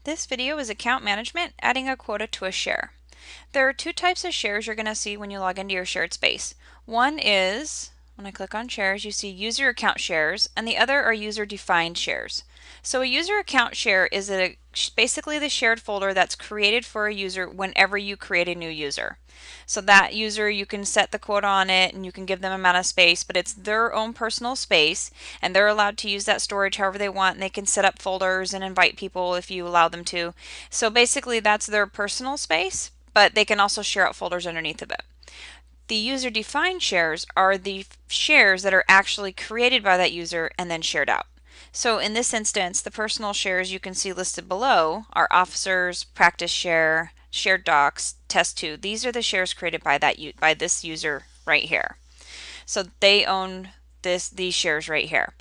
This video is account management, adding a quota to a share. There are two types of shares you're going to see when you log into your shared space. One is, when I click on shares, you see user account shares, and the other are user defined shares. So a user account share is basically the shared folder that's created for a user whenever you create a new user. So that user, you can set the quota on it and you can give them amount of space, but it's their own personal space and they're allowed to use that storage however they want, and they can set up folders and invite people if you allow them to. So basically that's their personal space, but they can also share out folders underneath of it. The user-defined shares are the shares that are actually created by that user and then shared out. So in this instance, the personal shares you can see listed below are officers, practice share, shared docs, test 2. These are the shares created by this user right here. So they own these shares right here.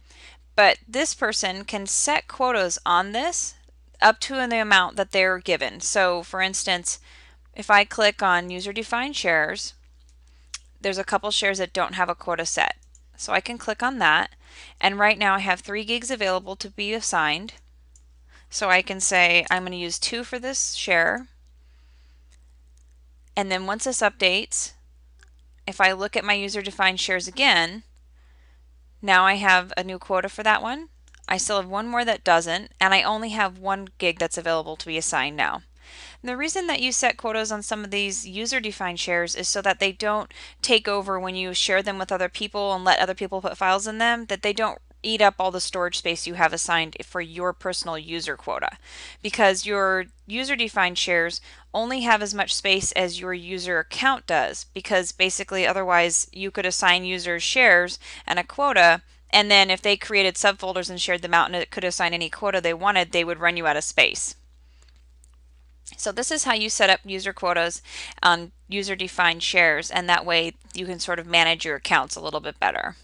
But this person can set quotas on this up to the amount that they're given. So for instance, if I click on user-defined shares, there's a couple shares that don't have a quota set. So I can click on that, and right now I have 3 gigs available to be assigned. So I can say I'm going to use 2 for this share, and then once this updates, if I look at my user-defined shares again, now I have a new quota for that one. I still have one more that doesn't, and I only have 1 gig that's available to be assigned now. And the reason that you set quotas on some of these user-defined shares is so that they don't take over when you share them with other people and let other people put files in them, that they don't eat up all the storage space you have assigned for your personal user quota. Because your user-defined shares only have as much space as your user account does, because basically otherwise you could assign users shares and a quota, and then if they created subfolders and shared them out and it could assign any quota they wanted, they would run you out of space. So this is how you set up user quotas on user-defined shares, and that way you can sort of manage your accounts a little bit better.